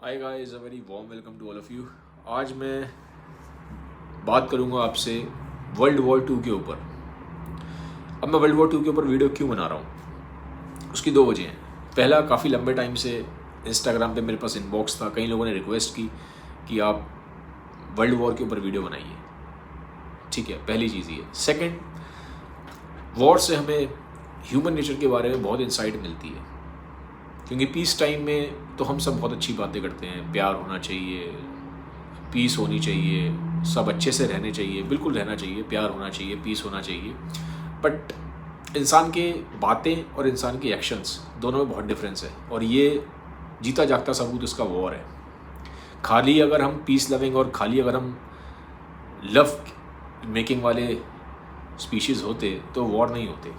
Hi guys, a very warm welcome to all of you. आज मैं बात करूंगा आपसे वर्ल्ड वॉर टू के ऊपर। अब मैं वर्ल्ड वॉर टू के ऊपर वीडियो क्यों बना रहा हूँ, उसकी दो वजह हैं। पहला, काफ़ी लंबे टाइम से इंस्टाग्राम पे मेरे पास इनबॉक्स था, कई लोगों ने रिक्वेस्ट की कि आप वर्ल्ड वॉर के ऊपर वीडियो बनाइए। ठीक है, पहली चीज़ ये। सेकंड, वॉर से हमें ह्यूमन नेचर के बारे में बहुत इंसाइट मिलती है, क्योंकि पीस टाइम में तो हम सब बहुत अच्छी बातें करते हैं, प्यार होना चाहिए, पीस होनी चाहिए, सब अच्छे से रहने चाहिए, बिल्कुल रहना चाहिए, प्यार होना चाहिए, पीस होना चाहिए। बट इंसान के बातें और इंसान के एक्शंस दोनों में बहुत डिफरेंस है, और ये जीता जागता सबूत इसका वॉर है। खाली अगर हम पीस लविंग और खाली अगर हम लव मेकिंग वाले स्पीशीज़ होते तो वॉर नहीं होते।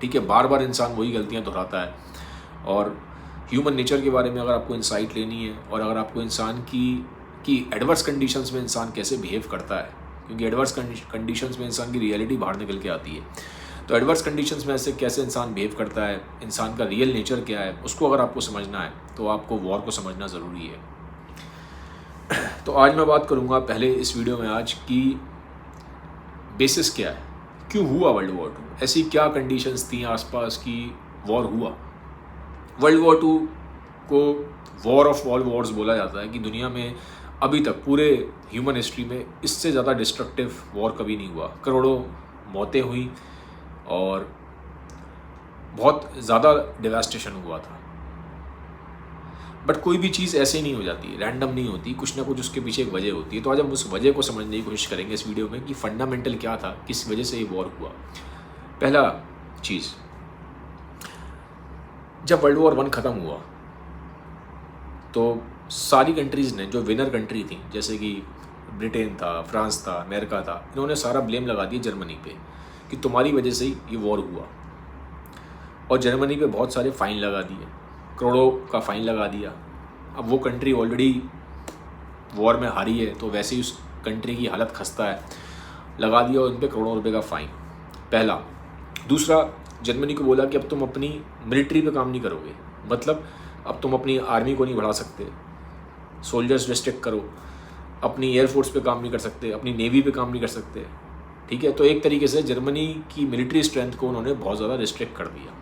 ठीक है, बार बार इंसान वही गलतियां दोहराता है। और ह्यूमन नेचर के बारे में अगर आपको इंसाइट लेनी है, और अगर आपको इंसान की एडवर्स कंडीशंस में इंसान कैसे बिहेव करता है, क्योंकि एडवर्स कंडीशंस में इंसान की रियलिटी बाहर निकल के आती है, तो एडवर्स कंडीशंस में ऐसे कैसे इंसान बिहेव करता है, इंसान का रियल नेचर क्या है, उसको अगर आपको समझना है तो आपको वॉर को समझना ज़रूरी है। तो आज मैं बात करूँगा पहले इस वीडियो में आज की बेसिस क्या है, क्यों हुआ वर्ल्ड वॉर टू, ऐसी क्या कंडीशंस थी आसपास की वॉर हुआ। वर्ल्ड वॉर टू को वॉर ऑफ ऑल वॉर्स बोला जाता है कि दुनिया में अभी तक पूरे ह्यूमन हिस्ट्री में इससे ज़्यादा डिस्ट्रक्टिव वॉर कभी नहीं हुआ। करोड़ों मौतें हुई और बहुत ज़्यादा डिवास्टेशन हुआ था। बट कोई भी चीज़ ऐसे ही नहीं हो जाती, रैंडम नहीं होती, कुछ ना कुछ उसके पीछे एक वजह होती है। तो आज हम उस वजह को समझने की कोशिश करेंगे इस वीडियो में कि फंडामेंटल क्या था, किस वजह से ये वॉर हुआ। पहला चीज़, जब वर्ल्ड वॉर 1 ख़त्म हुआ तो सारी कंट्रीज़ ने, जो विनर कंट्री थी जैसे कि ब्रिटेन था, फ्रांस था, अमेरिका था, इन्होंने सारा ब्लेम लगा दिया जर्मनी पे कि तुम्हारी वजह से ही ये वॉर हुआ। और जर्मनी पे बहुत सारे फ़ाइन लगा दिए, करोड़ों का फ़ाइन लगा दिया। अब वो कंट्री ऑलरेडी वॉर में हारी है, तो वैसे ही उस कंट्री की हालत खस्ता है, लगा दिया उन पर करोड़ों रुपए का फ़ाइन। पहला। दूसरा, जर्मनी को बोला कि अब तुम अपनी मिलिट्री पे काम नहीं करोगे, मतलब अब तुम अपनी आर्मी को नहीं बढ़ा सकते, सोल्जर्स रिस्ट्रिक्ट करो, अपनी एयरफोर्स पे काम नहीं कर सकते, अपनी नेवी पे काम नहीं कर सकते। ठीक है, तो एक तरीके से जर्मनी की मिलिट्री स्ट्रेंथ को उन्होंने बहुत ज़्यादा रिस्ट्रिक्ट कर दिया।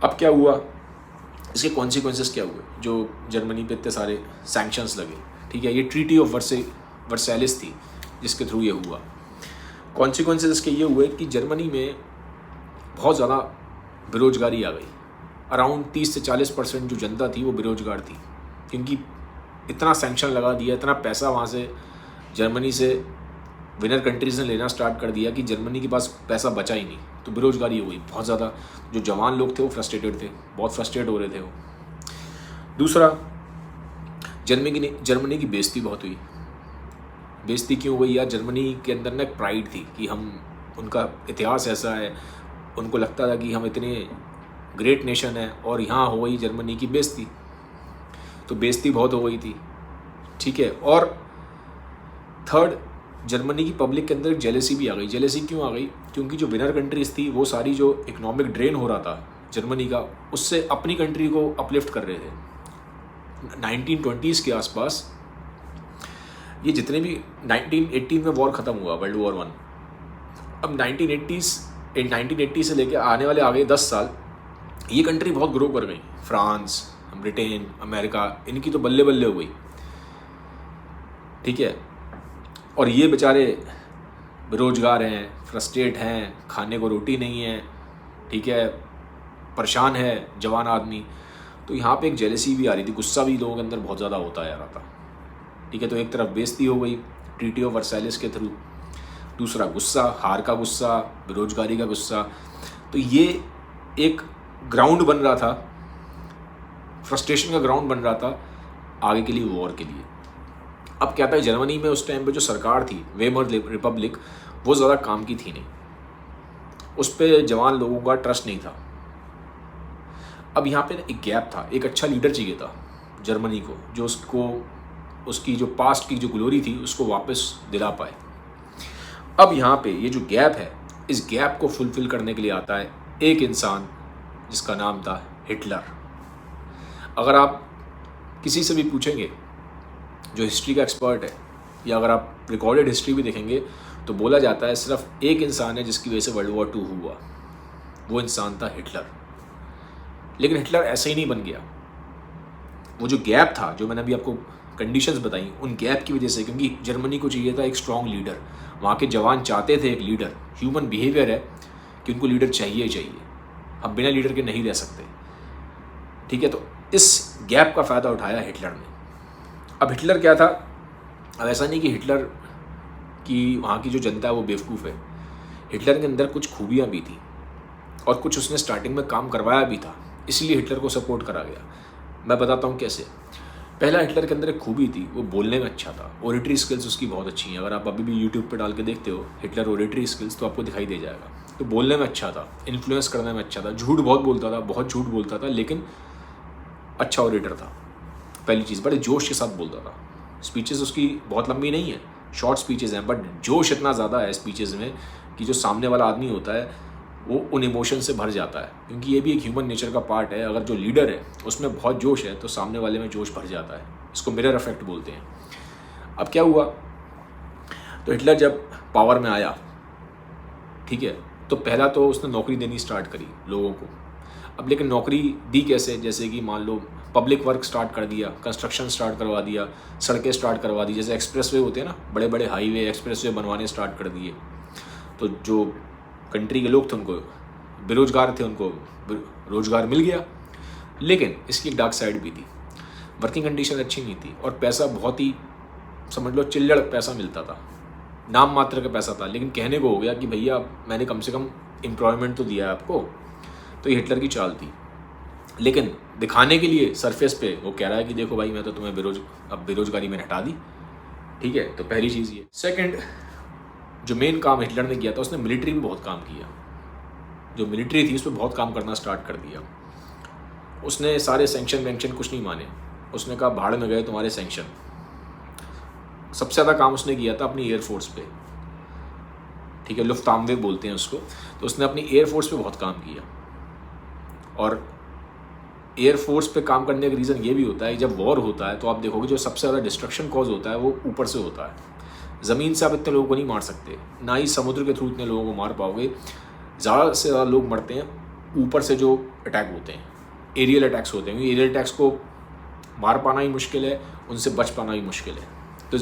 अब क्या हुआ, इसके कॉन्सिक्वेंसेस क्या हुए जो जर्मनी पे इतने सारे सैंक्शंस लगे। ठीक है, ये ट्रीटी ऑफ वर्सैलिस थी जिसके थ्रू ये हुआ। कॉन्सिक्वेंसेस इसके ये हुए कि जर्मनी में बहुत ज़्यादा बेरोजगारी आ गई। अराउंड 30 से 40% जो जनता थी वो बेरोजगार थी, क्योंकि इतना सैंक्शन लगा दिया, इतना पैसा वहाँ से जर्मनी से विनर कंट्रीज़ ने लेना स्टार्ट कर दिया कि जर्मनी के पास पैसा बचा ही नहीं, तो बेरोजगारी हो गई बहुत ज़्यादा। जो जवान लोग थे वो फ्रस्ट्रेटेड थे, बहुत फ्रस्ट्रेट हो रहे थे वो। दूसरा, जर्मनी की बेइज्जती बहुत हुई। बेइज्जती क्यों हुई यार, जर्मनी के अंदर ना एक प्राइड थी कि हम, उनका इतिहास ऐसा है, उनको लगता था कि हम इतने ग्रेट नेशन है, और यहाँ हो गई जर्मनी की बेइज्जती, तो बेइज्जती बहुत हो गई थी। ठीक है, और थर्ड, जर्मनी की पब्लिक के अंदर जेलेसी भी आ गई। जेलेसी क्यों आ गई, क्योंकि जो विनर कंट्रीज थी वो सारी जो इकोनॉमिक ड्रेन हो रहा था जर्मनी का, उससे अपनी कंट्री को अपलिफ्ट कर रहे थे। 1920s के आसपास ये जितने भी 1918 में वॉर ख़त्म हुआ, वर्ल्ड वॉर 1। अब 1980 से लेकर आने वाले आगे 10 साल ये कंट्री बहुत ग्रो कर गई। फ्रांस, ब्रिटेन, अमेरिका, इनकी तो बल्ले बल्ले हो गई। ठीक है, और ये बेचारे बेरोजगार हैं, फ्रस्ट्रेट हैं, खाने को रोटी नहीं है। ठीक है, परेशान है जवान आदमी। तो यहाँ पे एक जेलसी भी आ रही थी, गुस्सा भी लोगों के अंदर बहुत ज़्यादा होता आ रहा था। ठीक है, तो एक तरफ बेइज्जती हो गई ट्रीटी ऑफ वर्सैलिस के थ्रू, दूसरा गुस्सा, हार का गुस्सा, बेरोजगारी का गुस्सा। तो ये एक ग्राउंड बन रहा था, फ्रस्ट्रेशन का ग्राउंड बन रहा था आगे के लिए, वॉर के लिए। अब क्या था, जर्मनी में उस टाइम पे जो सरकार थी, वेमर रिपब्लिक, वो ज़्यादा काम की थी नहीं, उस पर जवान लोगों का ट्रस्ट नहीं था। अब यहाँ पे एक गैप था, एक अच्छा लीडर चाहिए था जर्मनी को, जो उसकी जो पास्ट की जो ग्लोरी थी उसको वापस दिला पाए। अब यहाँ पे ये जो गैप है, इस गैप को फुलफिल करने के लिए आता है एक इंसान जिसका नाम था हिटलर। अगर आप किसी से भी पूछेंगे जो हिस्ट्री का एक्सपर्ट है, या अगर आप रिकॉर्डेड हिस्ट्री भी देखेंगे तो बोला जाता है सिर्फ एक इंसान है जिसकी वजह से वर्ल्ड वॉर 2 हुआ, वो इंसान था हिटलर। लेकिन हिटलर ऐसे ही नहीं बन गया। वो जो गैप था, जो मैंने अभी आपको कंडीशंस बताई, उन गैप की वजह से, क्योंकि जर्मनी को चाहिए था एक स्ट्रॉन्ग लीडर, वहाँ के जवान चाहते थे एक लीडर। ह्यूमन बिहेवियर है कि उनको लीडर चाहिए ही चाहिए, हम बिना लीडर के नहीं रह सकते। ठीक है, तो इस गैप का फ़ायदा उठाया हिटलर ने। अब हिटलर क्या था, अब ऐसा नहीं कि हिटलर की वहाँ की जो जनता है वो बेवकूफ़ है। हिटलर के अंदर कुछ खूबियाँ भी थी और कुछ उसने स्टार्टिंग में काम करवाया भी था, इसलिए हिटलर को सपोर्ट करा गया। मैं बताता हूँ कैसे। पहला, हिटलर के अंदर एक खूबी थी, वो बोलने में अच्छा था। ओरेटरी स्किल्स उसकी बहुत अच्छी हैं। अगर आप अभी भी यूट्यूब पे डाल के देखते हो हिटलर ओरेटरी स्किल्स तो आपको दिखाई दे जाएगा। तो बोलने में अच्छा था, इन्फ्लुएंस करने में अच्छा था, झूठ बहुत बोलता था, बहुत झूठ बोलता था, लेकिन अच्छा ओरेटर था। पहली चीज़, बड़े जोश के साथ बोलता था। स्पीचेस उसकी बहुत लंबी नहीं है, शॉर्ट स्पीचेस हैं, बट जोश इतना ज़्यादा है स्पीचेस में कि जो सामने वाला आदमी होता है वो उन इमोशन से भर जाता है। क्योंकि ये भी एक ह्यूमन नेचर का पार्ट है, अगर जो लीडर है उसमें बहुत जोश है तो सामने वाले में जोश भर जाता है। इसको मिरर इफेक्ट बोलते हैं। अब क्या हुआ, तो हिटलर जब पावर में आया, ठीक है, तो पहला तो उसने नौकरी देनी स्टार्ट करी लोगों को। अब लेकिन नौकरी दी कैसे, जैसे कि मान लो पब्लिक वर्क स्टार्ट कर दिया, कंस्ट्रक्शन स्टार्ट करवा दिया, सड़कें स्टार्ट करवा दी, जैसे एक्सप्रेसवे होते हैं ना, बड़े बड़े हाईवे एक्सप्रेसवे बनवाने स्टार्ट कर दिए। तो जो कंट्री के लोग थे, उनको बेरोजगार थे, उनको रोजगार मिल गया। लेकिन इसकी एक डार्क साइड भी थी, वर्किंग कंडीशन अच्छी नहीं थी और पैसा बहुत ही, समझ लो, चिल्लड़ पैसा मिलता था, नाम मात्र का पैसा था। लेकिन कहने को हो गया कि भैया मैंने कम से कम एम्प्लॉयमेंट तो दिया है आपको। तो ये हिटलर की चाल थी। लेकिन दिखाने के लिए सरफेस पे वो कह रहा है कि देखो भाई मैं तो तुम्हें अब बेरोजगारी में हटा दी। ठीक है, तो पहली चीज़ ये। सेकंड, जो मेन काम हिटलर ने किया था, उसने मिलिट्री में बहुत काम किया। जो मिलिट्री थी उस पर बहुत काम करना स्टार्ट कर दिया। उसने सारे सैंक्शन वैंक्शन कुछ नहीं माने, उसने कहा भाड़ में गए तुम्हारे सैंक्शन। सबसे ज़्यादा काम उसने किया था अपनी एयरफोर्स पे। ठीक है, लुफ्तांवे बोलते हैं उसको। तो उसने अपनी एयरफोर्स पे बहुत काम किया। और एयरफोर्स पे काम करने का रीज़न ये भी होता है, जब वॉर होता है तो आप देखोगे जो सबसे ज़्यादा डिस्ट्रक्शन कॉज होता है वो ऊपर से होता है। ज़मीन से आप इतने लोगों को नहीं मार सकते, ना ही समुद्र के थ्रू इतने लोगों को मार पाओगे। ज़्यादा से ज़्यादा लोग मरते हैं ऊपर से जो अटैक होते हैं, एरियल अटैक्स होते हैं। एरियल अटैक्स को मार पाना ही मुश्किल है, उनसे बच पाना ही मुश्किल है। तो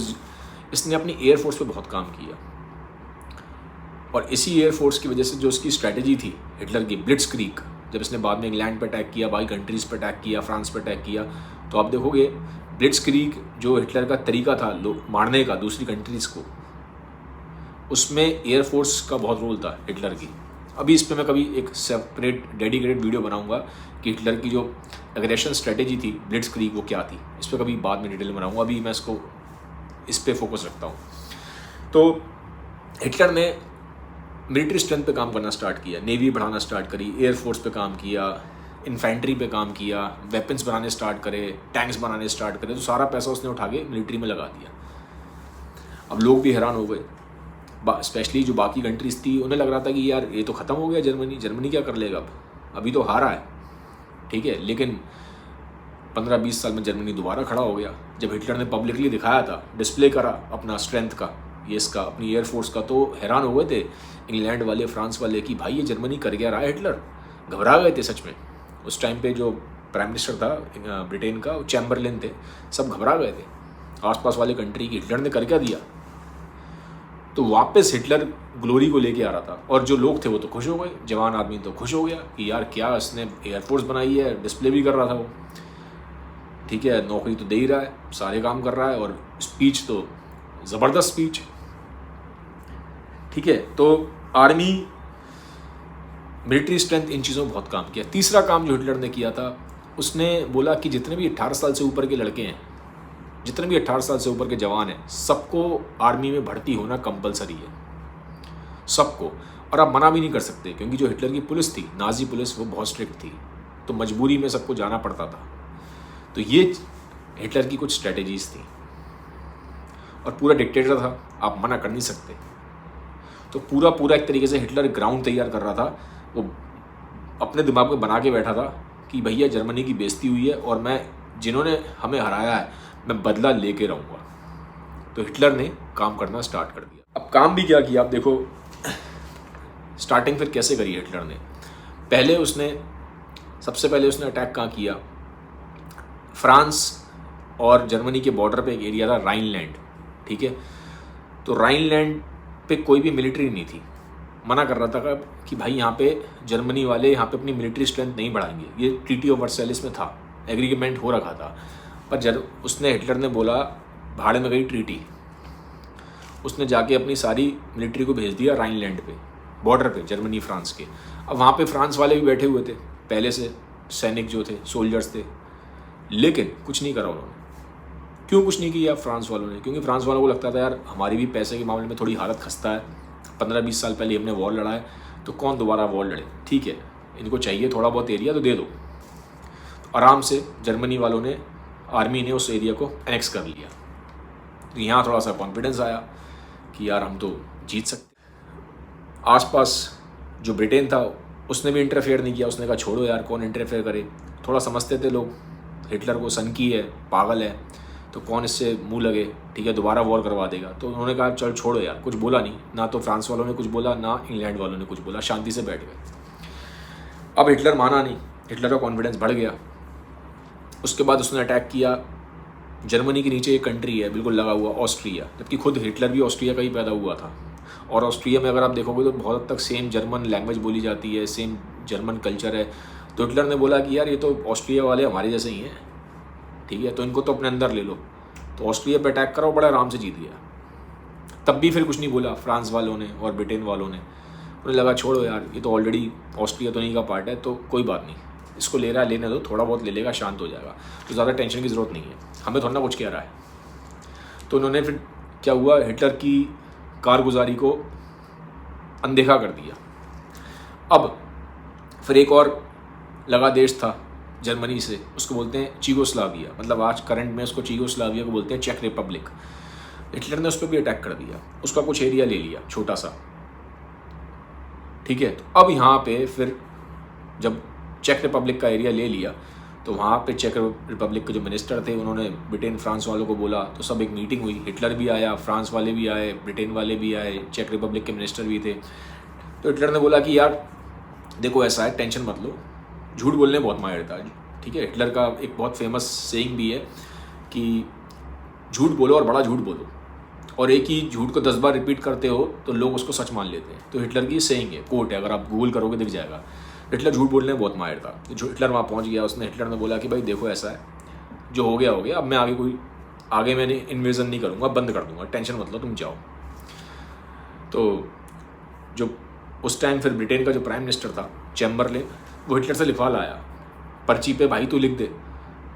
इसने अपनी एयरफोर्स पे बहुत काम किया। और इसी एयरफोर्स की वजह से जो उसकी स्ट्रैटेजी थी हिटलर की, ब्लिट्जक्रीग, जब इसने बाद में इंग्लैंड पर अटैक किया, बाकी कंट्रीज़ पर अटैक किया, फ्रांस पर अटैक किया, तो आप देखोगे ब्लिट्जक्रीग जो हिटलर का तरीका था मारने का दूसरी कंट्रीज़ को, उसमें एयरफोर्स का बहुत रोल था हिटलर की। अभी इस पर मैं कभी एक सेपरेट डेडिकेटेड वीडियो बनाऊंगा कि हिटलर की जो एग्रेशन स्ट्रेटेजी थी ब्लिट्जक्रीग वो क्या थी। इस पर कभी बाद में डिटेल में बनाऊंगा, अभी मैं इसको इस पर फोकस रखता हूँ। तो हिटलर ने मिलिट्री स्ट्रेंथ पे काम करना स्टार्ट किया, नेवी बढ़ाना स्टार्ट करी, एयरफोर्स पे काम किया, इन्फेंट्री पे काम किया, वेपन्स बनाने स्टार्ट करे, टैंक्स बनाने स्टार्ट करे। तो सारा पैसा उसने उठा के मिलिट्री में लगा दिया। अब लोग भी हैरान हो गए, स्पेशली जो बाकी कंट्रीज़ थी, उन्हें लग रहा था कि यार ये तो ख़त्म हो गया, जर्मनी क्या कर लेगा, अभी तो हारा है। ठीक है, लेकिन 15-20 साल में जर्मनी दोबारा खड़ा हो गया। जब हिटलर ने पब्लिकली दिखाया था, डिस्प्ले करा अपना स्ट्रेंथ का, ये इसका अपनी एयरफोर्स का, तो हैरान हो गए थे इंग्लैंड वाले, फ्रांस वाले कि भाई ये जर्मनी कर क्या रहा है हिटलर। घबरा गए थे सच में। उस टाइम पे जो प्राइम मिनिस्टर था ब्रिटेन का, चैम्बरलेन थे, सब घबरा गए थे आसपास वाले कंट्री की, हिटलर ने कर क्या दिया। तो वापस हिटलर ग्लोरी को लेके आ रहा था और जो लोग थे वो तो खुश हो गए, जवान आदमी तो खुश हो गया कि यार क्या इसने एयरफोर्स बनाई है, डिस्प्ले भी कर रहा था वो। ठीक है, नौकरी तो दे ही रहा है, सारे काम कर रहा है और स्पीच तो ज़बरदस्त स्पीच। ठीक है, तो आर्मी, मिलिट्री स्ट्रेंथ, इन चीज़ों में बहुत काम किया। तीसरा काम जो हिटलर ने किया था, उसने बोला कि जितने भी 18 साल से ऊपर के लड़के हैं, जितने भी 18 साल से ऊपर के जवान हैं, सबको आर्मी में भर्ती होना कंपलसरी है, सबको। और आप मना भी नहीं कर सकते क्योंकि जो हिटलर की पुलिस थी, नाजी पुलिस, वो बहुत स्ट्रिक्ट थी, तो मजबूरी में सबको जाना पड़ता था। तो ये हिटलर की कुछ स्ट्रेटजीज थी और पूरा डिक्टेटर था, आप मना कर नहीं सकते। तो पूरा एक तरीके से हिटलर ग्राउंड तैयार कर रहा था। वो अपने दिमाग में बना के बैठा था कि भैया जर्मनी की बेइज्जती हुई है और मैं जिन्होंने हमें हराया है मैं बदला लेके रहूँगा। तो हिटलर ने काम करना स्टार्ट कर दिया। अब काम भी क्या किया आप देखो, स्टार्टिंग फिर कैसे करी हिटलर ने। सबसे पहले उसने अटैक कहाँ किया, फ्रांस और जर्मनी के बॉर्डर पे एक एरिया था राइनलैंड, ठीक है। तो राइनलैंड पे कोई भी मिलिट्री नहीं थी, मना कर रहा था कि भाई यहाँ पे जर्मनी वाले यहाँ पे अपनी मिलिट्री स्ट्रेंथ नहीं बढ़ाएंगे। ये ट्रीटी ऑफ वर्साइलेस में था, एग्रीमेंट हो रखा था। पर हिटलर ने बोला भाड़े में गई ट्रीटी। उसने जाके अपनी सारी मिलिट्री को भेज दिया राइनलैंड पे, बॉर्डर पे जर्मनी फ्रांस के। अब वहाँ पे फ्रांस वाले भी बैठे हुए थे, पहले से सैनिक जो थे, सोल्जर्स थे, लेकिन कुछ नहीं करा उन्होंने। क्यों कुछ नहीं किया फ्रांस वालों ने? क्योंकि फ्रांस वालों को लगता था यार हमारी भी पैसे के मामले में थोड़ी हालत खस्ता है, 15-20 साल पहले हमने वॉर लड़ा है, तो कौन दोबारा वॉर लड़े। ठीक है, इनको चाहिए थोड़ा बहुत एरिया तो दे दो। आराम से जर्मनी वालों ने, आर्मी ने उस एरिया को एनेक्स कर लिया। तो यहाँ थोड़ा सा कॉन्फिडेंस आया कि यार हम तो जीत सकते। आसपास जो ब्रिटेन था उसने भी इंटरफेयर नहीं किया। उसने कहा छोड़ो यार, कौन इंटरफेयर करे। थोड़ा समझते थे लोग हिटलर को, सनकी है, पागल है, तो कौन इससे मुंह लगे, ठीक है, दोबारा वॉर करवा देगा। तो उन्होंने कहा चल छोड़ो यार, कुछ बोला नहीं। ना तो फ्रांस वालों ने कुछ बोला, ना इंग्लैंड वालों ने कुछ बोला, शांति से बैठ गए। अब हिटलर माना नहीं, हिटलर का कॉन्फिडेंस बढ़ गया। उसके बाद उसने अटैक किया। जर्मनी के नीचे एक कंट्री है बिल्कुल लगा हुआ, ऑस्ट्रिया, जबकि खुद हिटलर भी ऑस्ट्रिया का ही पैदा हुआ था। और ऑस्ट्रिया में अगर आप देखोगे तो बहुत हद तक सेम जर्मन लैंग्वेज बोली जाती है, सेम जर्मन कल्चर है। तो हिटलर ने बोला कि यार ये तो ऑस्ट्रिया वाले हमारे जैसे ही हैं, ठीक है, तो इनको तो अपने अंदर ले लो। तो ऑस्ट्रिया पे अटैक करा, बड़ा आराम से जीत गया। तब भी फिर कुछ नहीं बोला फ्रांस वालों ने और ब्रिटेन वालों ने। उन्हें लगा छोड़ो यार, ये तो ऑलरेडी ऑस्ट्रिया तो नहीं का पार्ट है, तो कोई बात नहीं, इसको ले रहा है लेने दो, थोड़ा बहुत ले लेगा, शांत हो जाएगा, तो ज़्यादा टेंशन की ज़रूरत नहीं है, हमें थोड़ा ना कुछ कह रहा है। तो उन्होंने फिर क्या हुआ, हिटलर की कारगुजारी को अनदेखा कर दिया। अब फिर एक और लगा देश था जर्मनी से, उसको बोलते हैं चीगोस्लाविया, मतलब आज करंट में उसको चीगोस्लाविया को बोलते हैं, चेक रिपब्लिक। हिटलर ने उस पर भी अटैक कर दिया, उसका कुछ एरिया ले लिया छोटा सा, ठीक है। तो अब यहाँ पे फिर जब चेक रिपब्लिक का एरिया ले लिया तो वहाँ पे चेक रिपब्लिक के जो मिनिस्टर थे उन्होंने ब्रिटेन फ्रांस वालों को बोला, तो सब एक मीटिंग हुई, हिटलर भी आया, फ्रांस वाले भी आए, ब्रिटेन वाले भी आए, चेक रिपब्लिक के मिनिस्टर भी थे। तो हिटलर ने बोला कि यार देखो ऐसा है, टेंशन मत लो, झूठ बोलने बहुत माहिर था, ठीक है। हिटलर का एक बहुत फेमस सेइंग भी है कि झूठ बोलो और बड़ा झूठ बोलो, और एक ही झूठ को 10 बार रिपीट करते हो तो लोग उसको सच मान लेते हैं। तो हिटलर की सेइंग है, कोट है, अगर आप गूगल करोगे दिख जाएगा। हिटलर झूठ बोलने में बहुत माहिर था। तो जो हिटलर वहाँ पहुँच गया, हिटलर ने बोला कि भाई देखो ऐसा है, जो हो गया, अब मैं आगे मैंने इन्वेजन नहीं करूँगा, बंद कर दूंगा, टेंशन मत लो, तुम जाओ। तो जो उस टाइम फिर ब्रिटेन का जो प्राइम मिनिस्टर था चैम्बरलेन, वो हिटलर से लिखवा लाया पर्ची पे, भाई तू लिख दे,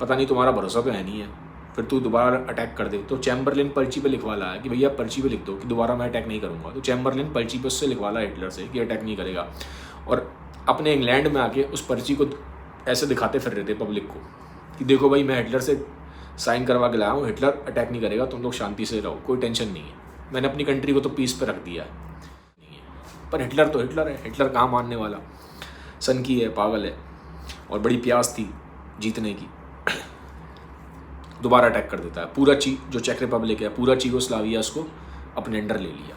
पता नहीं तुम्हारा भरोसा तो है नहीं है, फिर तू दोबारा अटैक कर दे। तो चैम्बरलेन पर्ची पे लिखवा लाया कि भैया पर्ची पे लिख दो कि दोबारा मैं अटैक नहीं करूँगा। तो चैम्बरलेन पर्ची पे उससे लिखवा लाया हिटलर से कि अटैक नहीं करेगा, और अपने इंग्लैंड में आके उस पर्ची को ऐसे दिखाते फिर रहे थे पब्लिक को कि देखो भाई मैं हिटलर से साइन करवा के लाया हूँ, हिटलर अटैक नहीं करेगा, तुम लोग शांति से रहो, कोई टेंशन नहीं है, मैंने अपनी कंट्री को तो पीस पे रख दिया है। पर हिटलर तो हिटलर है, हिटलर कहाँ मानने वाला, सनकी है, पागल है, और बड़ी प्यास थी जीतने की, दोबारा अटैक कर देता है। पूरा जो चेक रिपब्लिक है, पूरा चीगोस्लाविया उसको अपने अंडर ले लिया।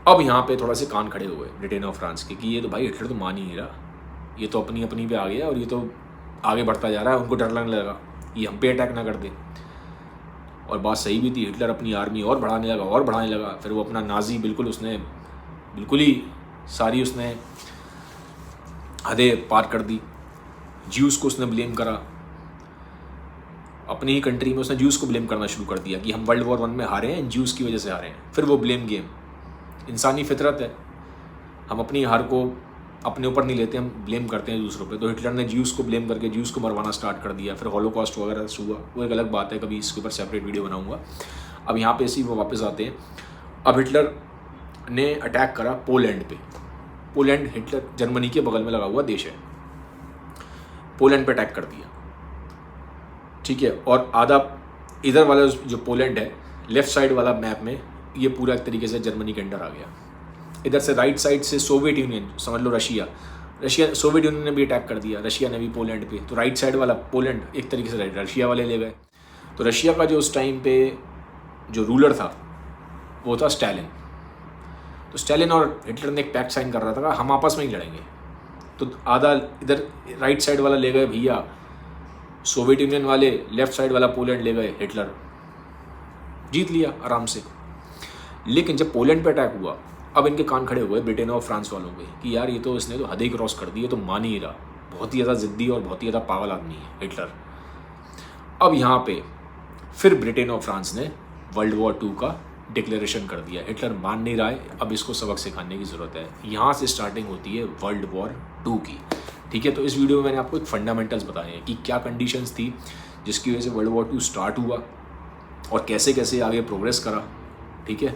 अब यहाँ पे थोड़ा से कान खड़े हुए ब्रिटेन और फ्रांस के कि ये तो भाई हिटलर तो मान ही नहीं रहा, ये तो अपनी पे आ गया और ये तो आगे बढ़ता जा रहा है, उनको डर लगने लगा ये हम पे अटैक ना कर दे। और बात सही भी थी, हिटलर अपनी आर्मी और बढ़ाने लगा। फिर वो अपना नाजी बिल्कुल ही सारी उसने हदें पार कर दी। ज्यूस को उसने ब्लेम करा, अपनी ही कंट्री में उसने ज्यूस को ब्लेम करना शुरू कर दिया कि हम वर्ल्ड वॉर 1 में हारे हैं, ज्यूस की वजह से हारे हैं। फिर वो ब्लेम गेम, इंसानी फितरत है, हम अपनी हार को अपने ऊपर नहीं लेते, हम ब्लेम करते हैं दूसरों पे। तो हिटलर ने ज्यूस को ब्लेम करके ज्यूस को मरवाना स्टार्ट कर दिया। फिर हॉलोकॉस्ट वगैरह हुआ, वो एक अलग बात है, कभी इसके ऊपर सेपरेट वीडियो बनाऊंगा। अब यहाँ पे इसी वो वापस आते हैं। अब हिटलर ने अटैक करा पोलैंड पे। पोलैंड हिटलर जर्मनी के बगल में लगा हुआ देश है, पोलैंड पे अटैक कर दिया, ठीक है। और आधा इधर वाला जो पोलैंड है, लेफ्ट साइड वाला मैप में ये पूरा एक तरीके से जर्मनी के अंडर आ गया। इधर से राइट साइड से सोवियत यूनियन, समझ लो रशिया, रशिया सोवियत यूनियन ने भी अटैक कर दिया, रशिया ने भी पोलैंड पे, तो राइट साइड वाला पोलैंड एक तरीके से रशिया वाले ले गए। तो रशिया का जो उस टाइम पे जो रूलर था वो था स्टालिन। तो स्टालिन और हिटलर ने एक पैक्ट साइन कर रहा था, हम आपस में ही लड़ेंगे। तो आधा इधर राइट साइड वाला ले गए भैया सोवियत यूनियन वाले, लेफ्ट साइड वाला पोलैंड ले गए हिटलर, जीत लिया आराम से। लेकिन जब पोलैंड पे अटैक हुआ, अब इनके कान खड़े हुए ब्रिटेन और फ्रांस वालों के कि यार ये तो इसने तो हद ही क्रॉस कर दी है, तो मान ही रहा, बहुत ही ज़्यादा ज़िद्दी और बहुत ही ज़्यादा पागल आदमी है हिटलर। अब यहाँ पे फिर ब्रिटेन और फ्रांस ने वर्ल्ड वॉर 2 का डिक्लेरेशन कर दिया। हिटलर मान नहीं रहा है, अब इसको सबक सिखाने की ज़रूरत है। यहाँ से स्टार्टिंग होती है वर्ल्ड वॉर 2 की, ठीक है। तो इस वीडियो में मैंने आपको एक फंडामेंटल्स बताए हैं कि क्या कंडीशंस थी जिसकी वजह से वर्ल्ड वॉर 2 स्टार्ट हुआ और कैसे कैसे आगे प्रोग्रेस करा, ठीक है।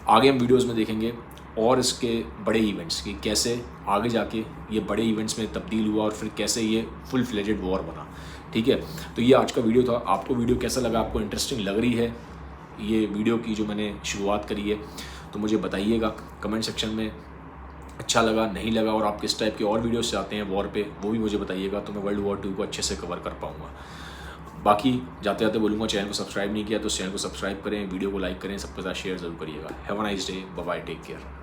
आगे हम वीडियोज़ में देखेंगे और इसके बड़े इवेंट्स कि कैसे आगे जाके ये बड़े इवेंट्स में तब्दील हुआ और फिर कैसे ये फुल फ्लेजेड वॉर बना, ठीक है। तो ये आज का वीडियो था। आपको वीडियो कैसा लगा, आपको इंटरेस्टिंग लग रही है ये वीडियो की जो मैंने शुरुआत करी है, तो मुझे बताइएगा कमेंट सेक्शन में। अच्छा लगा, नहीं लगा, और आप किस टाइप के और वीडियोस चाहते हैं वॉर पे, वो भी मुझे बताइएगा, तो मैं वर्ल्ड वॉर 2 को अच्छे से कवर कर पाऊँगा। बाकी जाते जाते बोलूँगा, चैनल को सब्सक्राइब नहीं किया तो चैनल को सब्सक्राइब करें, वीडियो को लाइक करें, सबके साथ शेयर ज़रूर करिएगा। Have a nice day, bye bye, take care.